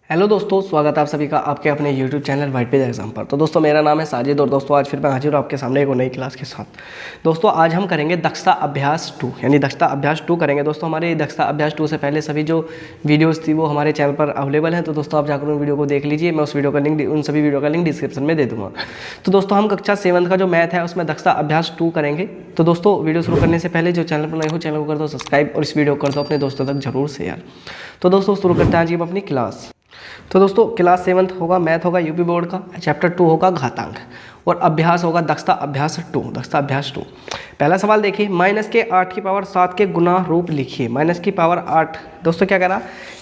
Hello दोस्तों, स्वागत है आप सभी का आपके अपने YouTube channel white page exam पर। तो दोस्तों मेरा नाम है साजिद और दोस्तों आज फिर मैं हाजिर हूँ आपके सामने एक नई क्लास के साथ। दोस्तों आज हम करेंगे दक्षता अभ्यास 2 यानी दक्षता अभ्यास 2 करेंगे। दोस्तों हमारे दक्षता अभ्यास 2 से पहले सभी जो वीडियोस थी वो हमारे चैनल पर अवेलेबल हैं, तो दोस्तों आप जाकर उन वीडियो को देख लीजिए। मैं उन सभी वीडियो का लिंक डिस्क्रिप्शन में दे दूँगा। तो दोस्तों हम कक्षा 7 का जो मैथ है उसमें दक्षता अभ्यास 2 करेंगे। तो दोस्तों वीडियो शुरू करने से पहले जो चैनल पर नए हो चैनल को कर दो सब्सक्राइब और इस वीडियो को कर दो अपने दोस्तों तक जरूर शेयर। तो दोस्तों शुरू करते हैं आज की अपनी क्लास। तो दोस्तों क्लास 7 होगा, मैथ होगा यूपी बोर्ड का, चैप्टर 2 होगा घातांक और अभ्यास होगा दक्षता अभ्यास 2। दक्षता अभ्यास 2 पहला सवाल देखिए, -8 की पावर 7 के गुना रूप लिखिए। माइनस की पावर 8 दोस्तों क्या कह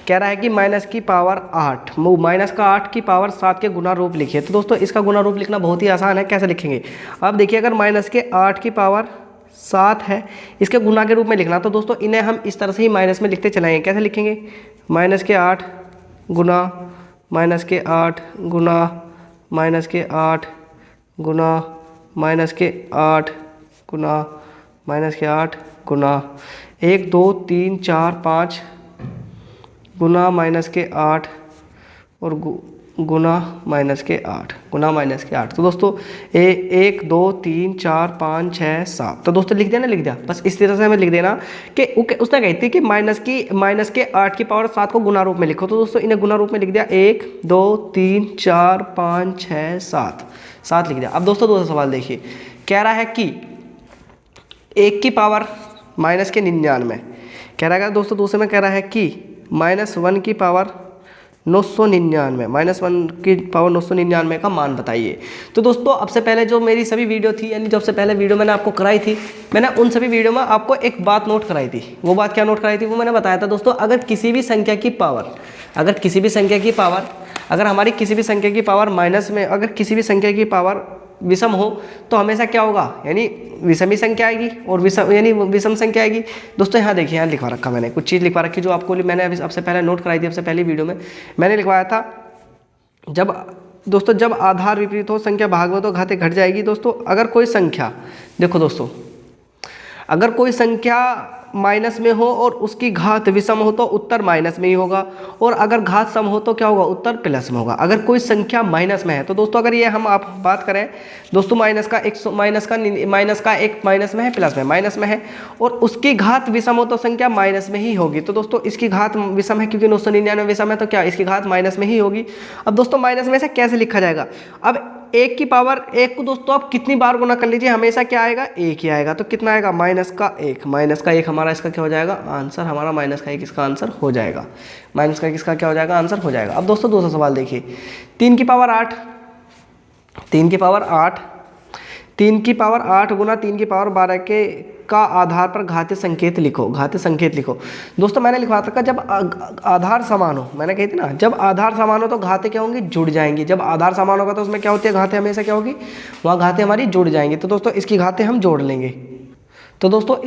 रहा है कि माइनस की पावर 8 माइनस का 8 की पावर 7 के गुना रूप लिखिए। तो दोस्तों इसका गुना रूप लिखना बहुत ही आसान है, कैसे लिखेंगे। अब देखिए अगर माइनस के 8 की पावर 7 है इसके गुना के रूप में लिखना, तो दोस्तों इन्हें हम इस तरह से ही माइनस में लिखते चलाएंगे। कैसे लिखेंगे, माइनस के 8 गुना माइनस के 8 गुना माइनस के 8 गुना माइनस के 8 गुना माइनस के 8 गुना 1 2 3 4 5 गुना माइनस के 8 और गुना माइनस के 8 तो दोस्तों 1 2 3 4 5 6 7। तो दोस्तों लिख दिया। बस इस तरह से हमें लिख देना कि उसने कहती है कि माइनस के 8 की पावर 7 को गुना रूप में लिखो। तो दोस्तों इन्हें गुना रूप में लिख दिया, 1 2 3 4 5 6 7 लिख दिया। अब दोस्तों दूसरा सवाल देखिए, कह रहा है कि 1 की पावर माइनस के 99 कह रहा है। दोस्तों दूसरे में कह रहा है कि -1 की पावर 999 -1 की पावर 999 का मान बताइए। तो दोस्तों अब से पहले जो मेरी सभी वीडियो थी यानी जब से पहले वीडियो मैंने आपको कराई थी, मैंने उन सभी वीडियो में आपको एक बात नोट कराई थी। वो बात क्या नोट कराई थी वो मैंने बताया था दोस्तों, अगर किसी भी संख्या की पावर अगर हमारी किसी भी संख्या की पावर माइनस में अगर किसी भी संख्या की पावर विषम हो तो हमेशा क्या होगा, यानी विषमी संख्या आएगी और विषम संख्या आएगी। दोस्तों यहाँ देखिए, यहाँ लिखवा रखा मैंने कुछ चीज़ लिखवा रखी जो आपको मैंने अभी सबसे पहले नोट कराई थी। सबसे पहली वीडियो में मैंने लिखवाया था, जब आधार विपरीत हो संख्या भाग में तो घाते घट जाएगी। दोस्तों अगर कोई संख्या देखो दोस्तों, अगर कोई संख्या माइनस में हो और उसकी घात विषम हो तो उत्तर माइनस में ही होगा, और अगर घात सम हो तो क्या होगा, उत्तर प्लस में होगा। अगर कोई संख्या माइनस में है तो दोस्तों अगर ये हम आप बात करें दोस्तों माइनस का एक माइनस में है, प्लस में माइनस में है, और उसकी घात विषम हो तो संख्या माइनस में ही होगी। तो दोस्तों इसकी घात विषम है क्योंकि 999 विषम है, तो क्या इसकी घात माइनस में ही होगी। अब दोस्तों माइनस में से कैसे लिखा जाएगा, अब 1 की पावर 1 को दोस्तों आप कितनी बार गुना कर लीजिए हमेशा क्या आएगा, 1 ही आएगा। तो कितना आएगा, -1 हमारा इसका क्या हो जाएगा, आंसर हमारा -1 इसका आंसर हो जाएगा। -1 इसका क्या हो जाएगा, आंसर हो जाएगा। अब दोस्तों दूसरा सवाल देखिए, 3 की पावर 8 3 की पावर 8 गुना 3 की पावर 12 के का आधार पर घातीय संकेत लिखो। दोस्तों मैंने लिखवा था जब आधार समान हो, मैंने कही थी ना, जब आधार समान हो तो घाते क्या होंगी, जुड़ जाएंगी। जब आधार समान होगा तो उसमें क्या होती है, घाते हमेशा क्या होगी, वहाँ घाते हमारी जुड़ जाएंगी। तो दोस्तों इसकी घाते हम जोड़ लेंगे। तो दोस्तों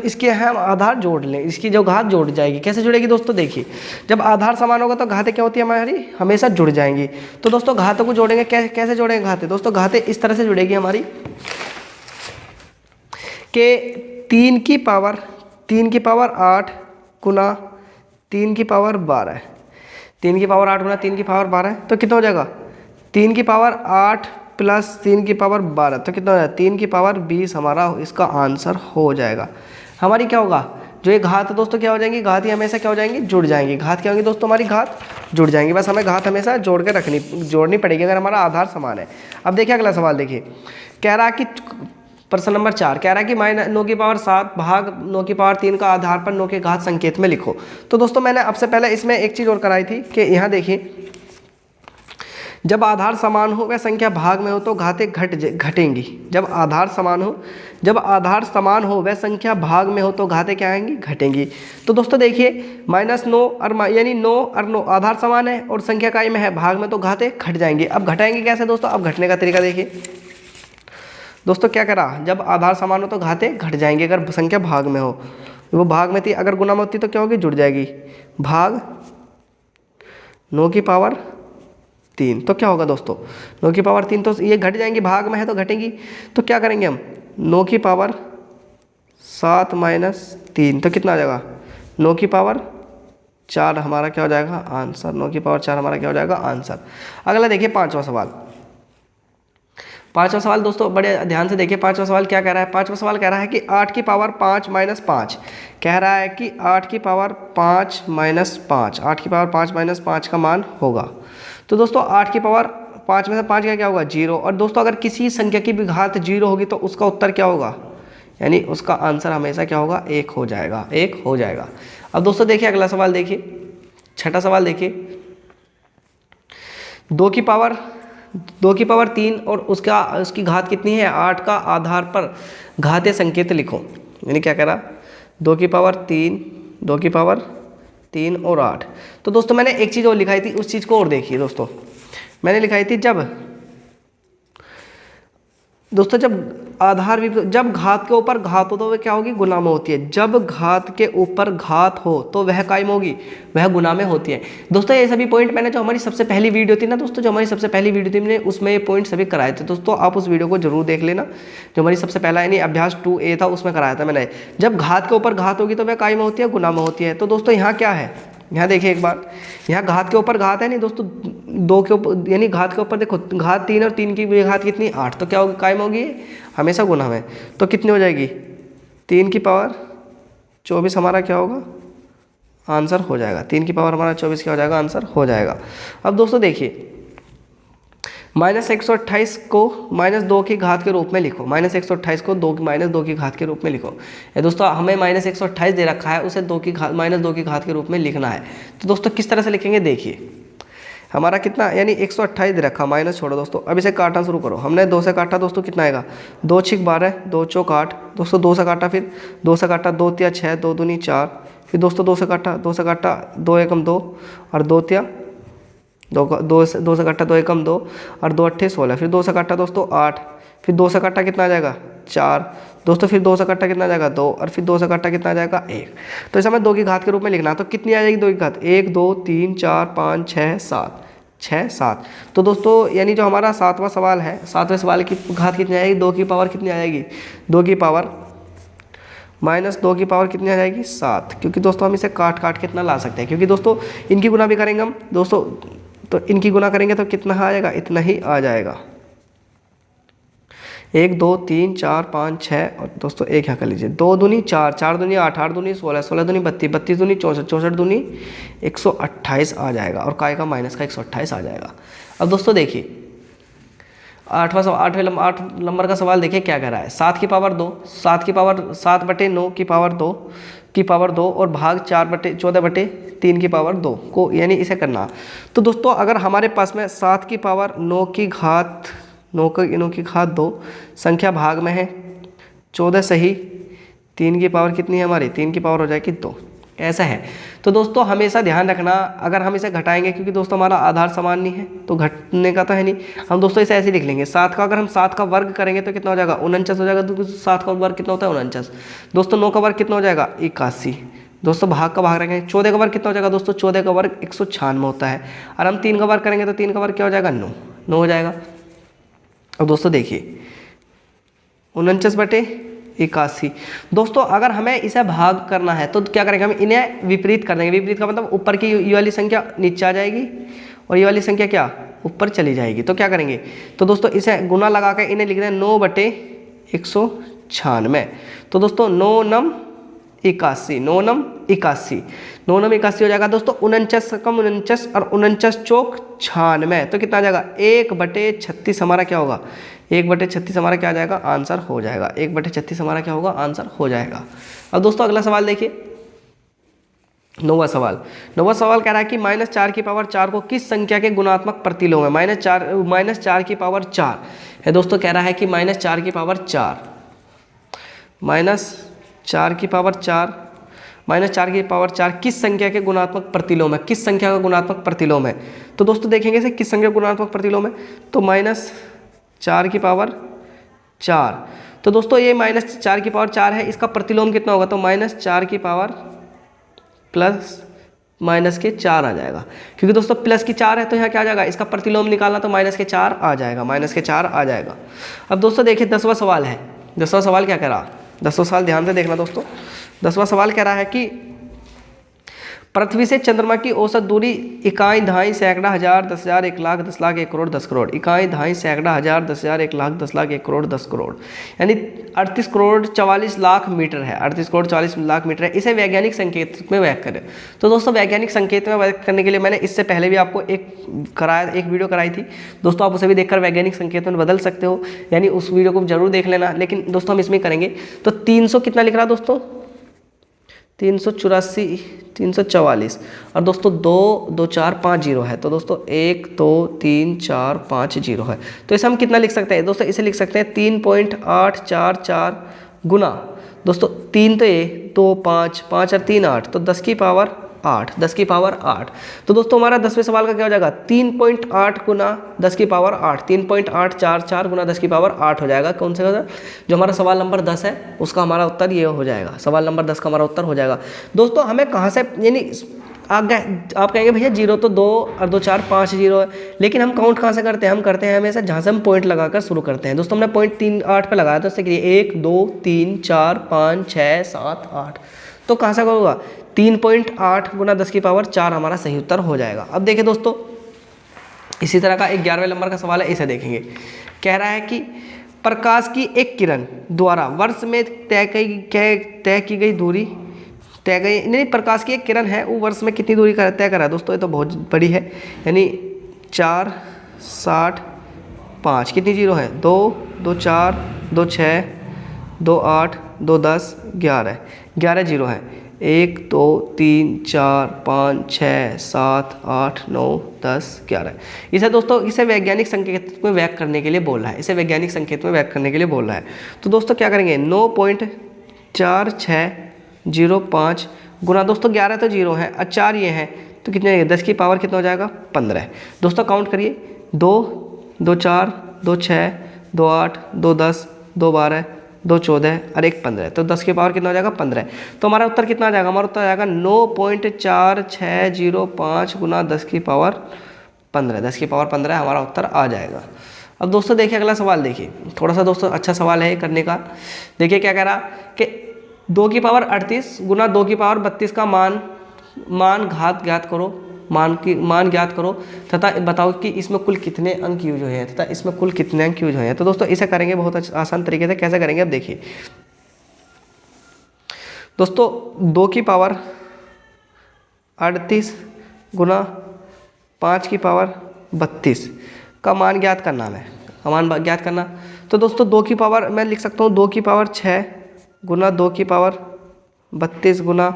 इसके हम आधार जोड़ लें, इसकी जो घात जोड़ जाएगी। कैसे जुड़ेगी दोस्तों, देखिए जब आधार समान होगा तो घाते क्या होती है हमारी, हमेशा जुड़ जाएंगी। तो दोस्तों घातों को जोड़ेंगे, कैसे जोड़ेंगे घाते, दोस्तों घाते इस तरह से जुड़ेगी हमारी के 3 की पावर 8 गुना 3 की पावर 12 3 की पावर 8 गुना 3 की पावर 12 तो कितना हो जाएगा, 3 की पावर 8 प्लस 3 की पावर 12 तो कितना हो जाएगा, 3 की पावर 20 हमारा इसका आंसर हो जाएगा। हमारी क्या होगा, जो ये घात दोस्तों क्या हो जाएंगी, घात ही हमेशा क्या हो जाएंगी, जुड़ जाएंगी। घात क्या होंगी दोस्तों, हमारी घात जुड़ जाएंगी। बस हमें घात हमेशा जोड़नी पड़ेगी अगर हमारा आधार समान है। अब देखिए अगला सवाल देखिए, कह रहा है कि प्रश्न नंबर 4 कह रहा है कि -9 की पावर 7 भाग 9 की पावर 3 का आधार पर 9 के घात संकेत में लिखो। तो दोस्तों मैंने अब से पहले इसमें एक चीज़ और कराई थी कि यहाँ देखिए, जब आधार समान हो वह संख्या भाग में हो तो घाते घटेंगी। जब आधार समान हो वह संख्या भाग में हो तो घाते क्या आएंगी, घटेंगी। तो दोस्तों देखिए -9 और यानी 9 और 9 आधार समान है और संख्या काय में है भाग में, तो घाते घट जाएंगे। अब घटाएंगे कैसे दोस्तों, अब घटने का तरीका देखिए। दोस्तों क्या करा, जब आधार समान हो तो घाते घट जाएंगे अगर संख्या भाग में हो। वो भाग में थी, अगर गुना में होती तो क्या होगी, जुड़ जाएगी। भाग 9 की पावर 3 तो क्या होगा दोस्तों, 9 की पावर 3 तो ये घट जाएंगी, भाग में है तो घटेंगी। तो क्या करेंगे हम, 9 की पावर 7 - 3 तो कितना आ जाएगा, 9 की पावर 4 हमारा क्या हो जाएगा आंसर, 9 की पावर 4 हमारा क्या हो जाएगा आंसर। अगला देखिए 5वां सवाल। 5वां सवाल दोस्तों बड़े ध्यान से देखिए, 5वां सवाल क्या कह रहा है। 5वां सवाल कह रहा है कि 8 की पावर 5 माइनस 5, कह रहा है कि 8 की पावर 5 माइनस 5, 8 की पावर 5 माइनस 5 का मान होगा। तो दोस्तों 8 की पावर 5 में से 5 का क्या होगा 0, और दोस्तों अगर किसी संख्या की भी घात 0 होगी तो उसका उत्तर क्या होगा, यानी उसका आंसर हमेशा क्या होगा 1 हो जाएगा, 1 हो जाएगा। अब दोस्तों देखिए अगला सवाल देखिए, 6ठा सवाल देखिए। 2 की पावर 3 और उसकी घात कितनी है 8 का आधार पर घातीय संकेत लिखो। यानी क्या कह रहा 2 की पावर 3, 2 की पावर 3 और 8। तो दोस्तों मैंने एक चीज़ और लिखाई थी, उस चीज़ को और देखिए दोस्तों। मैंने लिखाई थी जब जब घात के ऊपर घात हो तो वह क्या होगी गुना में होती है। जब घात के ऊपर घात हो तो वह काय में होगी, वह गुना में होती है। दोस्तों ये सभी पॉइंट मैंने जो हमारी सबसे पहली वीडियो थी ना दोस्तों, जो हमारी सबसे पहली वीडियो थी मैंने उसमें ये पॉइंट सभी कराए थे दोस्तों। आप उस वीडियो को जरूर देख लेना, जो हमारी सबसे पहला यानी अभ्यास 2A था उसमें कराया था मैंने। जब घात के ऊपर घात होगी तो वह काय में होती है, गुना में होती है। तो दोस्तों यहाँ क्या है, यहाँ देखिए एक बार, यहाँ घात के ऊपर घात है नहीं दोस्तों, 2 के ऊपर यानी घात के ऊपर देखो घात 3 और 3 की घात कितनी 8, तो क्या होगी कायम होगी हमेशा गुना में। तो कितनी हो जाएगी 3 की पावर 24 हमारा क्या होगा आंसर हो जाएगा। 3 की पावर हमारा 24 क्या हो जाएगा आंसर हो जाएगा। अब दोस्तों देखिए -128 को -2 की घात के रूप में लिखो। -128 को -2 की घात के रूप में लिखो। ये दोस्तों हमें -128 दे रखा है, उसे -2 की घात के रूप में लिखना है। तो दोस्तों किस तरह से लिखेंगे देखिए, हमारा कितना यानी 128 दे रखा, माइनस छोड़ो दोस्तों। अब इसे काटना शुरू करो। हमने 2 से काटा दोस्तों, कितना आएगा 2 6 12, 2 चौक 8 दोस्तों, 2 से काटा, फिर 2 से काटा 2 तिया 6, 2 दूनी 4, फिर दोस्तों 2 से काटा 2 एकम 2 और 2 तिया 2 से काटा 2 एकम 2 और 2 अट्ठे 16, फिर 2 से काटा दोस्तों 8, फिर 2 से काटा कितना आ जाएगा 4 दोस्तों, फिर 2 से काटा कितना आ जाएगा 2 और फिर 2 से काटा कितना आ जाएगा 1। तो इसे हमें 2 की घात के रूप में लिखना है। तो कितनी आ जाएगी 2 की घात 1 2 3 4 5 6 7 6 7। तो दोस्तों यानी जो हमारा 7वां सवाल है, 7वें सवाल की घात कितनी आएगी 2 की पावर कितनी आ जाएगी 2 की पावर -2 की पावर कितनी आ जाएगी 7। क्योंकि दोस्तों हम इसे काट के इतना ला सकते हैं, क्योंकि दोस्तों इनकी गुना भी करेंगे हम दोस्तों, तो इनकी गुना करेंगे तो कितना आ जाएगा इतना ही आ जाएगा। 1 2 3 4 5 6 और दोस्तों 1 यहाँ कर लीजिए, 2 दूनी 4 4 दूनी 8 8 दूनी 16 16 दूनी 32 32 दूनी 64 64 दूनी 128 आ जाएगा, और काय का माइनस का 128 आ जाएगा। अब दोस्तों देखिए 8 नंबर का सवाल देखिए क्या कह रहा है। 7 की पावर 2, 7 की पावर 7 बटे 9 की पावर 2 और भाग 14 बटे 3 की पावर 2 को, यानी इसे करना। तो दोस्तों अगर हमारे पास में 7 की पावर 9 की घात 2 संख्या भाग में है 14 सही, 3 की पावर कितनी है हमारी 3 की पावर हो जाएगी 2, ऐसा है। तो दोस्तों हमेशा ध्यान रखना, अगर हम इसे घटाएंगे, क्योंकि दोस्तों हमारा आधार समान नहीं है तो घटने का तो है नहीं, हम दोस्तों इसे ऐसे लिख लेंगे 7 का, अगर हम 7 का वर्ग करेंगे तो कितना हो जाएगा 49 हो जाएगा। तो 7 का वर्ग कितना होता है 49 दोस्तों। 9 का वर्ग कितना हो जाएगा 81 दोस्तों, भाग का भाग रखेंगे। 14 का वर्ग कितना हो जाएगा दोस्तों, 14 का वर्ग 196 होता है, और हम 3 का वर्ग करेंगे तो 3 का वर्ग क्या हो जाएगा 9 हो जाएगा। अब दोस्तों देखिए 49 बटे 81 दोस्तों, अगर हमें इसे भाग करना है तो क्या करेंगे हम इन्हें विपरीत कर देंगे। विपरीत का मतलब ऊपर की ये वाली संख्या नीचे आ जाएगी और ये वाली संख्या क्या ऊपर चली जाएगी। तो क्या करेंगे, तो दोस्तों इसे गुना लगा कर इन्हें लिख दें 9 बटे 196। तो दोस्तों 9 नम 81 9 नम 81 हो जाएगा दोस्तों। 49 कम 49 और 49 चौक 96, तो कितना आ जाएगा 1 बटे 36 हमारा क्या होगा 1 बटे 36 हमारा क्या आ जाएगा आंसर हो जाएगा। 1 बटे 36 हमारा क्या होगा आंसर हो जाएगा। अब दोस्तों अगला सवाल देखिए 9वां सवाल कह रहा है कि -4 की पावर 4 को किस संख्या के गुणात्मक प्रतिलोम है। -4 की पावर 4 है दोस्तों, कह रहा है कि -4 की पावर 4 किस संख्या के गुणात्मक प्रतिलोम है, किस संख्या का गुणात्मक प्रतिलोम है। तो दोस्तों देखेंगे इसे किस संख्या का गुणात्मक प्रतिलोम है, तो -4 की पावर 4। तो दोस्तों ये -4 की पावर 4 है, इसका प्रतिलोम कितना होगा, तो -4 की पावर प्लस माइनस के 4 आ जाएगा। क्योंकि दोस्तों प्लस की 4 है तो यहाँ क्या आ जाएगा, इसका प्रतिलोम निकालना तो -4 आ जाएगा, -4 आ जाएगा। अब दोस्तों देखिए 10वां सवाल है। 10वां सवाल क्या कह रहा, 10वां सवाल ध्यान से देखना दोस्तों। 10वां सवाल कह रहा है कि पृथ्वी से चंद्रमा की औसत दूरी इकाई, दहाई, सैकड़ा, हजार, 10,000, 1,00,000, 10,00,000, 1 करोड़, 10 करोड़। इकाई, दहाई, सैकड़ा, हजार, 10,000, 1,00,000, 10,00,000, 1 करोड़, 10 करोड़, यानी 38 करोड़ 44 लाख मीटर है। 38 करोड़ 44 लाख मीटर है। इसे वैज्ञानिक संकेत में व्यक्त करें। तो दोस्तों वैज्ञानिक संकेत में व्यक्त करने के लिए मैंने इससे पहले भी आपको एक वीडियो कराई थी दोस्तों, आप उसे भी देखकर वैज्ञानिक संकेत में बदल सकते हो, यानी उस वीडियो को जरूर देख लेना। लेकिन दोस्तों हम इसमें करेंगे तो 300 कितना लिख रहा दोस्तों, 384, 344 और दोस्तों 2 2 4 5 जीरो है। तो दोस्तों 1 2 3 4 5 जीरो है। तो इसे हम कितना लिख सकते हैं दोस्तों, इसे लिख सकते हैं 3.844 गुना दोस्तों 3 तो ये 2 5 5 और 3 8, तो 10 की पावर 8, 10 की पावर 8। तो दोस्तों हमारा 10वें सवाल का क्या हो जाएगा, 3.8 गुना 10 की पावर 8, 3.844 गुना 10 की पावर 8 हो जाएगा। कौन सा जो हमारा सवाल नंबर 10 है उसका हमारा उत्तर ये हो जाएगा। सवाल नंबर 10 का हमारा उत्तर हो जाएगा। दोस्तों हमें कहाँ से, यानी आप कहेंगे भैया जीरो तो 2 और 2 4 5 जीरो है, लेकिन हम काउंट कहाँ से करते हैं, हम करते हैं हमेशा जहाँ से हम पॉइंट लगाकर शुरू करते हैं। दोस्तों हमने पॉइंट 3 8 पे लगाया, तो उससे करिए 1 2 3 4 5 6 7 8, तो कहाँ से होगा 3.8 गुना 10 की पावर 4 हमारा सही उत्तर हो जाएगा। अब देखिए दोस्तों इसी तरह का एक 11वें नंबर का सवाल है, इसे देखेंगे। कह रहा है कि प्रकाश की एक किरण द्वारा वर्ष में तय की गई दूरी, नहीं, प्रकाश की एक किरण है वो वर्ष में कितनी दूरी का तय कर रहा है दोस्तों, ये तो बहुत बड़ी है, यानी 4 60 5, कितनी जीरो है 2 2 4 2 6 2 8 2 10 11, 11 जीरो है। 1 2 3 4 5 6 7 8 9 10 11। इसे दोस्तों इसे वैज्ञानिक संकेत में व्यक्त करने के लिए बोल रहा है, इसे वैज्ञानिक संकेत में व्यक्त करने के लिए बोल रहा है। तो दोस्तों क्या करेंगे 9.4605 गुना दोस्तों 11 तो जीरो है और 4 ये हैं, तो कितने 10 की पावर कितना हो जाएगा 15। दोस्तों काउंट करिए 2 2 4 2 6 2 8 2 10 2 12 2 14 और 1 15, तो 10 की पावर कितना हो जाएगा 15। तो हमारा उत्तर कितना आ जाएगा, हमारा उत्तर आ जाएगा 9.4605 गुना 10 की पावर 15, 10 की पावर 15 हमारा उत्तर आ जाएगा। अब दोस्तों देखिए अगला सवाल, देखिए थोड़ा सा दोस्तों अच्छा सवाल है करने का। देखिए क्या कह रहा कि 2 की पावर 38 गुना 2 की पावर 32 का मान ज्ञात करो, मान ज्ञात करो तथा बताओ कि इसमें कुल कितने अंक यूज हुए हैं, तथा इसमें कुल कितने अंक यूज हुए हैं। तो दोस्तों इसे करेंगे बहुत आसान तरीके से। कैसे करेंगे अब देखिए दोस्तों 2 की पावर 38 गुना 5 की पावर 32 का मान ज्ञात करना है, मान ज्ञात करना। तो दोस्तों 2 की पावर मैं लिख सकता हूँ 2 की पावर 6 गुना 2 की पावर 32 गुना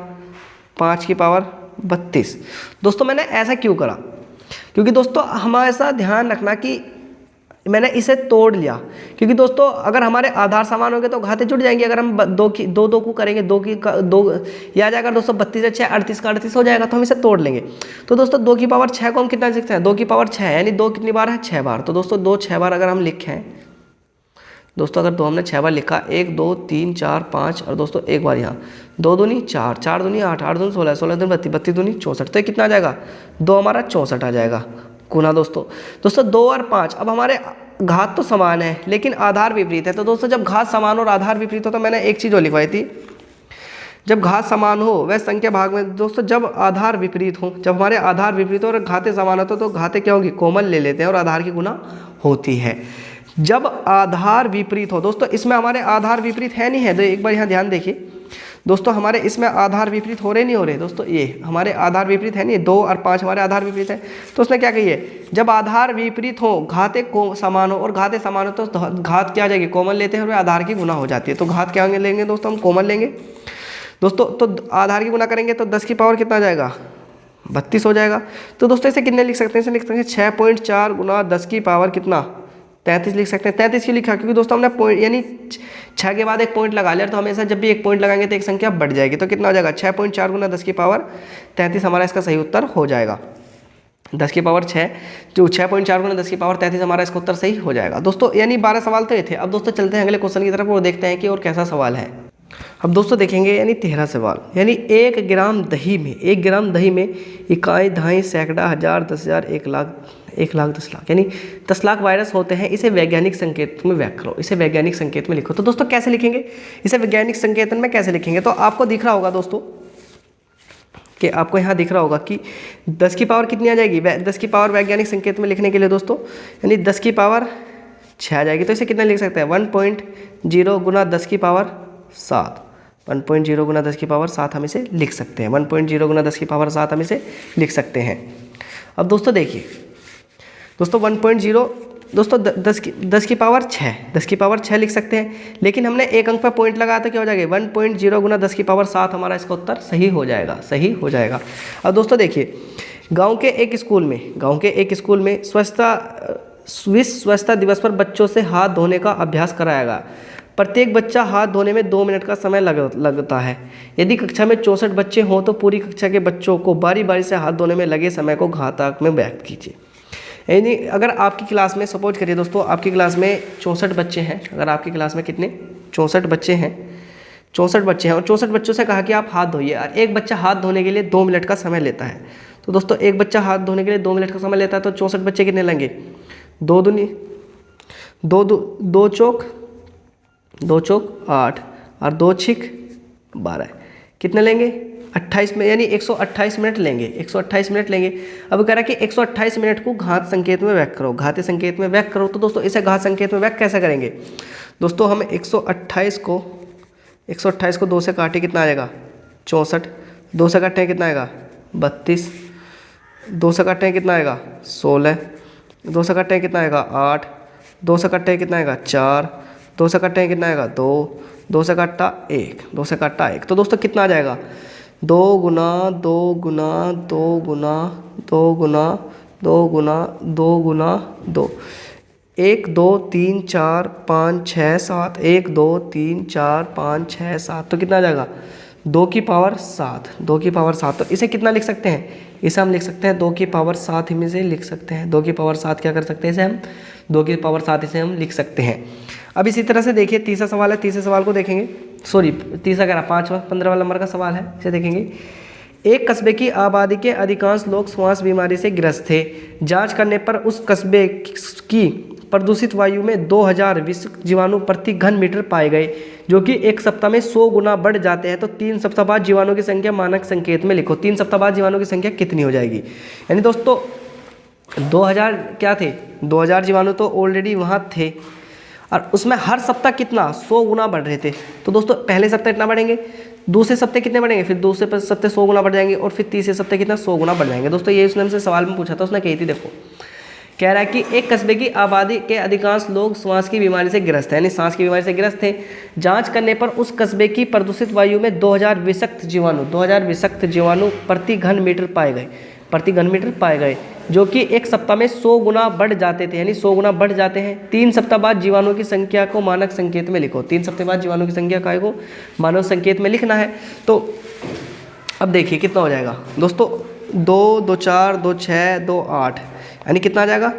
5 की पावर 32। दोस्तों मैंने ऐसा क्यों करा, क्योंकि दोस्तों हमेशा ध्यान रखना कि मैंने इसे तोड़ लिया, क्योंकि दोस्तों अगर हमारे आधार समान होंगे तो घाते जुड़ जाएंगे। अगर हम 2 को करेंगे 2 की 2 ये आ जाएगा दोस्तों 32 से 6 38 का 38 हो जाएगा, तो हम इसे तोड़ लेंगे। तो दोस्तों 2 की पावर 6 को हम कितना लिख सकते हैं, 2 की पावर 6 यानी 2 कितनी बार है 6 बार। तो दोस्तों 2 6 बार अगर हम लिखें दोस्तों, अगर 2 हमने 6 बार लिखा 1 2 3 4 5 और दोस्तों एक बार यहाँ 2 दूनी 4 4 दूनी 8 8 दूनी 16 16 दूनी 32 32 दूनी 64, तो कितना आ जाएगा 2 हमारा 64 आ जाएगा गुना दोस्तों 2 और 5। अब हमारे घात तो समान है लेकिन आधार विपरीत है। तो दोस्तों जब घात समान और आधार विपरीत हो तो मैंने एक चीज़ और लिखवाई थी, जब घात समान हो वह संख्या भाग में दोस्तों जब आधार विपरीत हो, जब हमारे आधार विपरीत हो और घातें समान हो तो घातें क्या होंगी कॉमन ले लेते हैं और आधार की गुना होती है। जब आधार विपरीत हो दोस्तों, इसमें हमारे आधार विपरीत है नहीं है, तो एक बार यहाँ ध्यान देखिए दोस्तों, हमारे इसमें आधार विपरीत हो रहे नहीं हो रहे दोस्तों, ये हमारे आधार विपरीत है नहीं, 2 और 5 हमारे आधार विपरीत है। तो उसने क्या कही है, जब आधार विपरीत हो घातें को समान हो और घातें समान हो तो घात क्या आ जाएगी कॉमन लेते हैं और आधार की गुना हो जाती है। तो घात क्या लेंगे दोस्तों, हम कॉमन लेंगे दोस्तों, तो आधार की गुना करेंगे तो 10 की पावर कितना आ जाएगा 32 हो जाएगा। तो दोस्तों इसे कितने लिख सकते हैं, इसे लिख सकते हैं 6.4 गुना 10 की पावर कितना 33 लिख सकते हैं। 33 क्यों लिखा, क्योंकि दोस्तों हमने पॉइंट यानी 6 के बाद एक पॉइंट लगा लिया, तो हमेशा जब भी एक पॉइंट लगाएंगे तो एक संख्या बढ़ जाएगी। तो कितना हो जाएगा 6.4 गुना 10 की पावर 33 हमारा इसका सही उत्तर हो जाएगा। 10 की पावर 6 जो 6.4 गुना 10 की पावर 33 हमारा इसका उत्तर सही हो जाएगा दोस्तों। यानी 12 सवाल तो ये थे। अब दोस्तों चलते हैं अगले क्वेश्चन की तरफ और देखते हैं कि और कैसा सवाल है। अब दोस्तों देखेंगे यानी 13 सवाल, यानी 1 ग्राम दही में इकाई दहाई सैकड़ा हजार 10,000 1 लाख 10 लाख यानी 10 लाख वायरस होते हैं। इसे वैज्ञानिक संकेत में व्यक्त करो, इसे वैज्ञानिक संकेत में लिखो। तो दोस्तों कैसे लिखेंगे, इसे वैज्ञानिक संकेतन में कैसे लिखेंगे, तो आपको दिख रहा होगा दोस्तों कि आपको यहाँ दिख रहा होगा कि 10 की पावर कितनी आ जाएगी, 10 की पावर वैज्ञानिक संकेत में लिखने के लिए दोस्तों, यानी 10 की पावर 6 आ जाएगी। तो इसे कितना लिख सकते हैं, 1.0 गुना 10 की पावर 7, 1.0 गुना 10 की पावर 7 हम इसे लिख सकते हैं, 1.0 गुना 10 की पावर 7 हम इसे लिख सकते हैं। अब दोस्तों देखिए दोस्तों 1.0 दोस्तों 10 की पावर 6, 10 की पावर 6 लिख सकते हैं, लेकिन हमने एक अंक पर पॉइंट लगाया तो क्या हो जाएगा, 1.0 गुना 10 की पावर 7 हमारा इसका उत्तर सही हो जाएगा, सही हो जाएगा। अब दोस्तों देखिए गांव के एक स्कूल में विश्व स्वच्छता दिवस पर बच्चों से हाथ धोने का अभ्यास कराया गया। प्रत्येक बच्चा हाथ धोने में 2 मिनट का समय लगता है। यदि कक्षा में 64 बच्चे हों तो पूरी कक्षा के बच्चों को बारी बारी से हाथ धोने में लगे समय को घातांक में व्यक्त कीजिए। यानी अगर आपकी क्लास में सपोज करिए दोस्तों, आपकी क्लास में 64 बच्चे हैं, अगर आपकी क्लास में कितने 64 बच्चे हैं, 64 बच्चे हैं और 64 बच्चों से कहा कि आप हाथ धोइए, और एक बच्चा हाथ धोने के लिए 2 मिनट का समय लेता है। तो दोस्तों एक बच्चा हाथ धोने के लिए 2 मिनट का समय लेता है, तो 64 बच्चे कितने लेंगे, 2 चौक 8 और 2 छिक 12, कितने लेंगे 28 में, यानी 128 मिनट लेंगे, 128 मिनट लेंगे। अब कह रहा है कि 128 मिनट को घात संकेत में व्यक्त करो, घातीय संकेत में व्यक्त करो। तो दोस्तों इसे घात संकेत में व्यक्त कैसे करेंगे दोस्तों, हम 128 को 2 से काटे कितना आएगा 64, 2 से काटे कितना आएगा 32, 2 से काटे कितना आएगा 16, 2 से काटे कितना आएगा 8, 2 से काटे कितना आएगा 4, 2 से काटे कितना आएगा 2, 2 से काटा 1, 2 से काटा 1। तो दोस्तों कितना आ जाएगा 2 गुना 2 गुना 2 गुना 2 गुना 2 गुना 2 गुना 2, 1 2 3 4 5 6 7, 1 2 3 4 5 6 7, तो कितना आ जाएगा 2 की पावर 7, 2 की पावर 7। तो इसे कितना लिख सकते हैं, इसे हम लिख सकते हैं 2 की पावर 7 हम इसे लिख सकते हैं, 2 की पावर 7 क्या कर सकते हैं, इसे हम 2 की पावर 7 इसे हम लिख सकते हैं। अब इसी तरह से देखिए तीसरा सवाल है, तीसरे सवाल को देखेंगे, सॉरी तीसरा कह रहा 15 वाला नंबर का सवाल है, इसे देखेंगे। एक कस्बे की आबादी के अधिकांश लोग श्वास बीमारी से ग्रस्त थे। जांच करने पर उस कस्बे की प्रदूषित वायु में 2000 विषाक्त जीवाणु प्रति घन मीटर पाए गए, जो कि एक सप्ताह में 100 गुना बढ़ जाते हैं। तो 3 सप्ताह बाद जीवाणु की संख्या मानक संकेत में लिखो। 3 सप्ताह बाद जीवाणु की संख्या कितनी हो जाएगी, यानी दोस्तों 2000 क्या थे, 2000 जीवाणु तो ऑलरेडी वहाँ थे, और उसमें हर सप्ताह कितना 100 गुना बढ़ रहे थे। तो दोस्तों पहले सप्ताह इतना बढ़ेंगे, दूसरे सप्ताह कितने बढ़ेंगे, फिर दूसरे सप्ताह 100 गुना बढ़ जाएंगे, और फिर तीसरे सप्ताह कितना 100 गुना बढ़ जाएंगे। दोस्तों ये उसने हमसे सवाल में पूछा था, उसने कही थी, देखो कह रहा है कि एक कस्बे की आबादी के अधिकांश लोग श्वास की बीमारी से ग्रस्त हैं, यानी सांस की बीमारी से ग्रस्त थे। जांच करने पर उस कस्बे की प्रदूषित वायु में 2000 विषाक्त जीवाणु प्रति घन मीटर पाए गए, जो कि एक सप्ताह में 100 गुना बढ़ जाते थे, यानी 100 गुना बढ़ जाते हैं। 3 सप्ताह बाद जीवाणु की संख्या को मानक संकेत में लिखो। 3 सप्ताह बाद जीवाणु की संख्या काय को मानक संकेत में लिखना है। तो अब देखिए कितना हो जाएगा दोस्तों, 2 2 4 2 6 2 8, यानी कितना आ जाएगा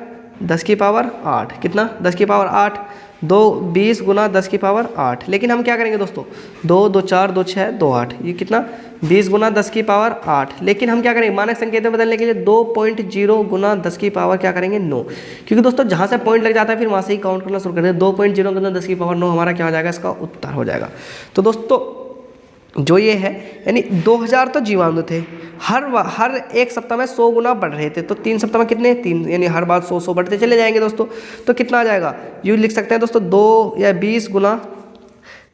10 की पावर 8, कितना 10 की पावर 8, 2 20 गुना 10 की पावर 8। लेकिन हम क्या करेंगे दोस्तों, 2 2 4 2 6 2 8, ये कितना 20 गुना 10 की पावर 8। लेकिन हम क्या करेंगे, मानक संकेत में बदलने के लिए 2.0 गुना 10 की पावर क्या करेंगे 9, क्योंकि दोस्तों जहाँ से पॉइंट लग जाता है फिर वहाँ से ही काउंट करना शुरू कर दें। 2.0 गुना 10 की पावर 9 हमारा क्या हो जाएगा, इसका उत्तर हो जाएगा। तो दोस्तों जो ये है, यानी 2000 तो जीवाणु थे, हर एक सप्ताह में 100 गुना बढ़ रहे थे। तो 3 सप्ताह में कितने 3, यानी हर बार 100 बढ़ते चले जाएंगे दोस्तों। तो कितना आ जाएगा, यूँ लिख सकते हैं दोस्तों 2 या 20 गुना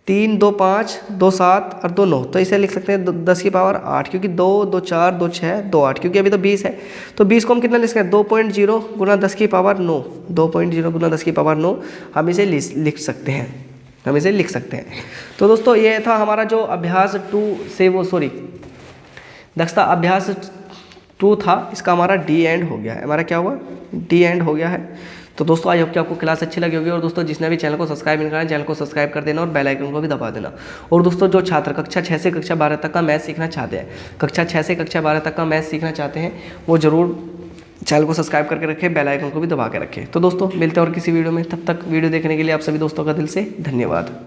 3 2 5 2 7 और 2 9। तो इसे लिख सकते हैं 10 की पावर 8, क्योंकि 2 2 4 2 6 2 8, क्योंकि अभी तो 20 है। तो 20 को हम कितना लिख सकते हैं, 2.0 गुना 10 की पावर 9, 2.0 गुना 10 की पावर 9 हम इसे लिख सकते हैं, हम इसे लिख सकते हैं। तो दोस्तों ये था हमारा जो अभ्यास 2 से दक्षता अभ्यास 2 था, इसका हमारा डी एंड हो गया है, हमारा क्या हुआ डी एंड हो गया है। तो दोस्तों आई होप कि आपको क्लास अच्छी लगी होगी, और दोस्तों जिसने भी चैनल को सब्सक्राइब नहीं करा है चैनल को सब्सक्राइब कर देना और बेल आइकन को भी दबा देना। और दोस्तों जो छात्र कक्षा 6 से कक्षा 12 तक का मैथ सीखना चाहते हैं, कक्षा 6 से कक्षा 12 तक का मैथ सीखना चाहते हैं, वो जरूर चैनल को सब्सक्राइब करके रखें, बेल आइकन को भी दबा के रखें। तो दोस्तों मिलते हैं और किसी वीडियो में, तब तक वीडियो देखने के लिए आप सभी दोस्तों का दिल से धन्यवाद।